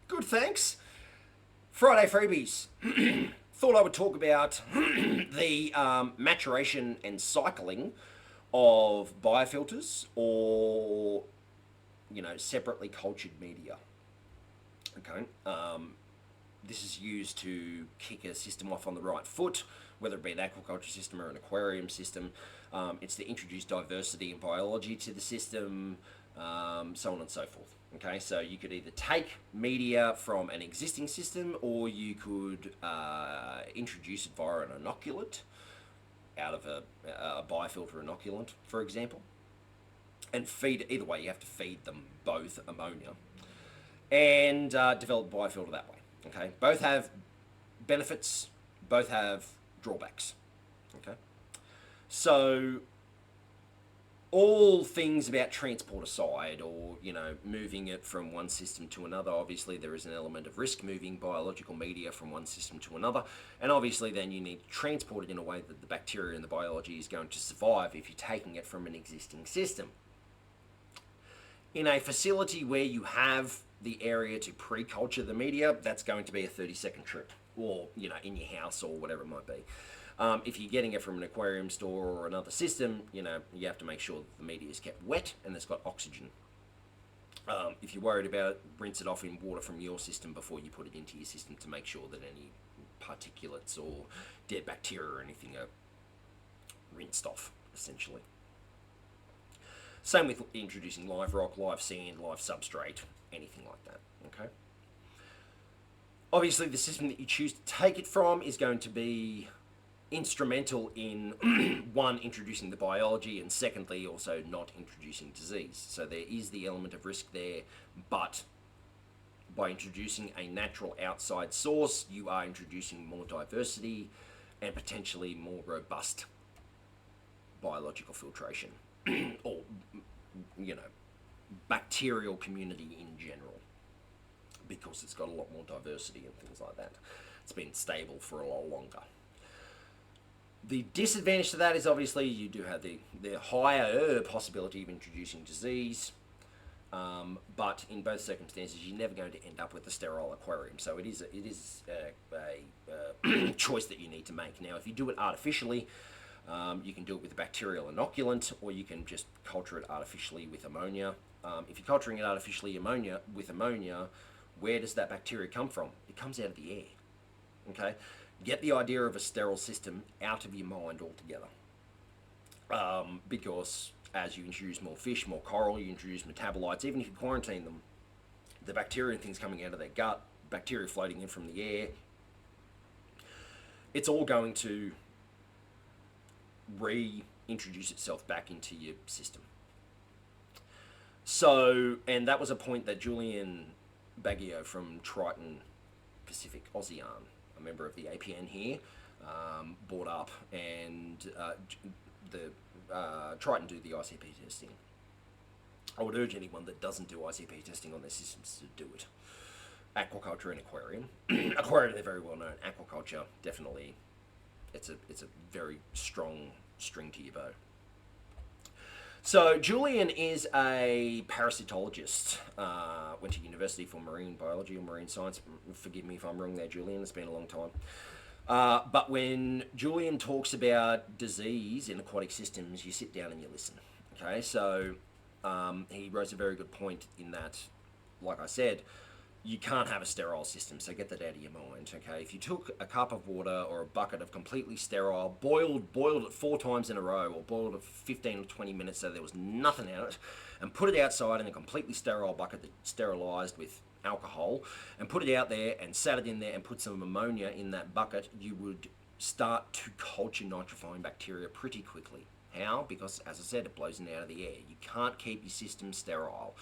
Good, thanks. Friday Freebies. Thought I would talk about the maturation and cycling of biofilters or, separately cultured media. Okay. This is used to kick a system off on the right foot, whether it be an aquaculture system or an aquarium system. It's to introduce diversity and biology to the system, so on and so forth. Okay, so you could either take media from an existing system or you could introduce it via an inoculant out of a biofilter inoculant, for example, and feed. Either way, you have to feed them both ammonia and develop a biofilter that way. Okay, both have benefits, both have drawbacks. Okay, so all things about transport aside, or moving it from one system to another, obviously there is an element of risk moving biological media from one system to another, and obviously then you need to transport it in a way that the bacteria and the biology is going to survive if you're taking it from an existing system. In a facility where you have the area to pre-culture the media, that's going to be a 30-second trip, or in your house or whatever it might be. If you're getting it from an aquarium store or another system, you have to make sure that the media is kept wet and it's got oxygen. If you're worried about it, rinse it off in water from your system before you put it into your system to make sure that any particulates or dead bacteria or anything are rinsed off, essentially. Same with introducing live rock, live sand, live substrate, anything like that, okay? Obviously, the system that you choose to take it from is going to be instrumental in, one, introducing the biology, and secondly, also not introducing disease. So there is the element of risk there, but by introducing a natural outside source, you are introducing more diversity and potentially more robust biological filtration or bacterial community in general, because it's got a lot more diversity and things like that. It's been stable for a lot longer. The disadvantage to that is obviously you do have the higher possibility of introducing disease, but in both circumstances you're never going to end up with a sterile aquarium. So it is a choice that you need to make. Now, if you do it artificially, you can do it with a bacterial inoculant, or you can just culture it artificially with ammonia. If you're culturing it artificially with ammonia, where does that bacteria come from? It comes out of the air. Okay? Get the idea of a sterile system out of your mind altogether. Because as you introduce more fish, more coral, you introduce metabolites, even if you quarantine them, the bacteria and things coming out of their gut, bacteria floating in from the air, it's all going to reintroduce itself back into your system. So, and that was a point that Julian Baggio from Triton Pacific, Ozean, a member of the APN here, brought up, and Triton do the ICP testing. I would urge anyone that doesn't do ICP testing on their systems to do it. Aquaculture and aquarium. Aquarium, they're very well known. Aquaculture, definitely, it's a very strong string to your bow. So Julian is a parasitologist. Went to university for marine biology or marine science. Forgive me if I'm wrong there, Julian. It's been a long time. But when Julian talks about disease in aquatic systems, you sit down and you listen. Okay, so he raised a very good point in that, like I said, you can't have a sterile system, so get that out of your mind, okay? If you took a cup of water or a bucket of completely sterile, boiled it 4 times in a row, or boiled it for 15 or 20 minutes so there was nothing in it, and put it outside in a completely sterile bucket that's sterilized with alcohol, and put it out there and sat it in there and put some ammonia in that bucket, you would start to culture nitrifying bacteria pretty quickly. How? Because, as I said, it blows in out of the air. You can't keep your system sterile.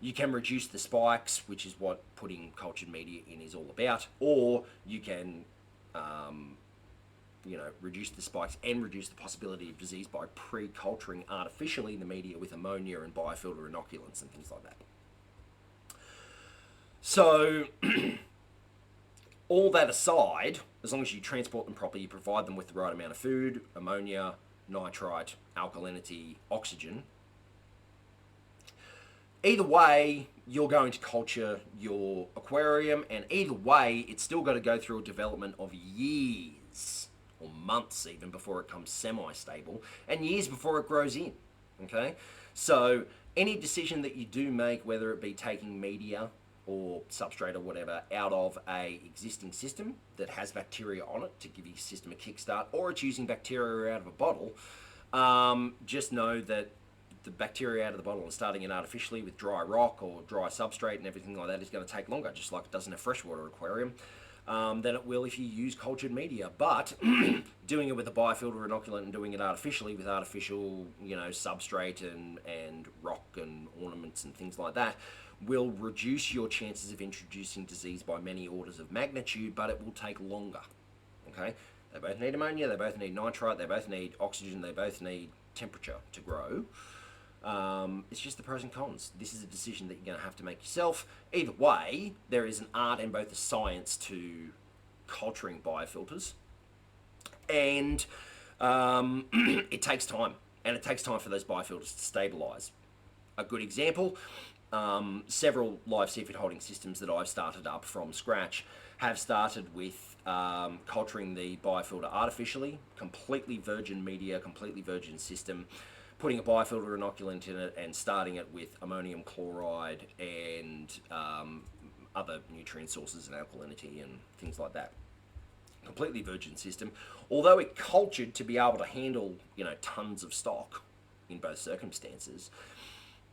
You can reduce the spikes, which is what putting cultured media in is all about, or you can, reduce the spikes and reduce the possibility of disease by pre-culturing artificially the media with ammonia and biofilter inoculants and things like that. So, all that aside, as long as you transport them properly, you provide them with the right amount of food, ammonia, nitrite, alkalinity, oxygen, either way, you're going to culture your aquarium, and either way, it's still got to go through a development of years, or months even, before it comes semi-stable, and years before it grows in, okay? So any decision that you do make, whether it be taking media or substrate or whatever out of a existing system that has bacteria on it to give your system a kickstart, or it's using bacteria out of a bottle, just know that the bacteria out of the bottle and starting it artificially with dry rock or dry substrate and everything like that is going to take longer, just like it does in a freshwater aquarium, than it will if you use cultured media. But doing it with a biofilter inoculant and doing it artificially with artificial, substrate and rock and ornaments and things like that will reduce your chances of introducing disease by many orders of magnitude, but it will take longer. Okay? They both need ammonia, they both need nitrite, they both need oxygen, they both need temperature to grow. It's just the pros and cons. This is a decision that you're going to have to make yourself. Either way, there is an art and both a science to culturing biofilters. And it takes time. And it takes time for those biofilters to stabilize. A good example, several live seafood holding systems that I've started up from scratch have started with culturing the biofilter artificially, completely virgin media, completely virgin system, putting a biofilter inoculant in it and starting it with ammonium chloride and other nutrient sources and alkalinity and things like that. Completely virgin system. Although it cultured to be able to handle, tons of stock in both circumstances,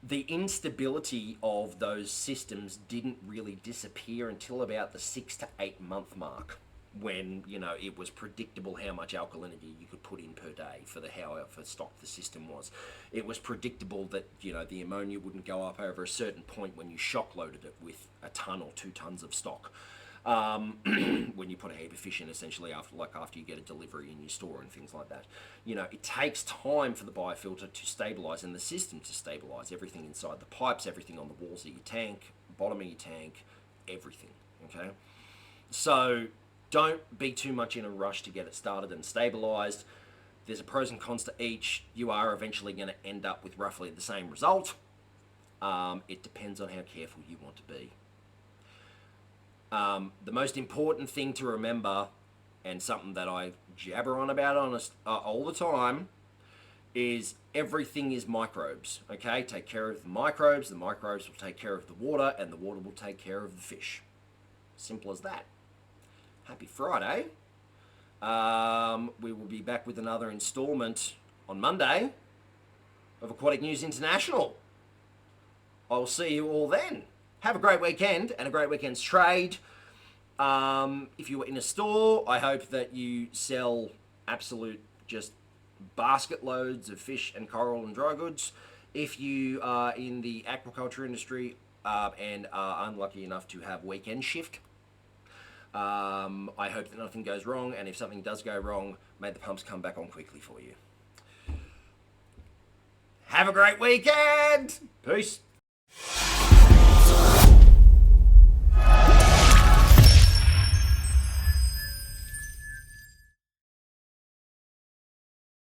the instability of those systems didn't really disappear until about the 6 to 8 month mark, when it was predictable how much alkalinity you could put in per day for how stock the system was. It was predictable that the ammonia wouldn't go up over a certain point when you shock loaded it with a ton or 2 tons of stock. When you put a heap of fish in, essentially after you get a delivery in your store and things like that. It takes time for the biofilter to stabilize and the system to stabilize. Everything inside the pipes, everything on the walls of your tank, bottom of your tank, everything. Okay, so don't be too much in a rush to get it started and stabilized. There's a pros and cons to each. You are eventually going to end up with roughly the same result. It depends on how careful you want to be. The most important thing to remember, and something that I jabber on about all the time, is everything is microbes. Okay, take care of the microbes will take care of the water, and the water will take care of the fish. Simple as that. Happy Friday. We will be back with another installment on Monday of Aquatic News International. I'll see you all then. Have a great weekend and a great weekend's trade. If you were in a store, I hope that you sell absolute just basket loads of fish and coral and dry goods. If you are in the aquaculture industry and are unlucky enough to have weekend shift, I hope that nothing goes wrong, and if something does go wrong, may the pumps come back on quickly for you. Have a great weekend! Peace!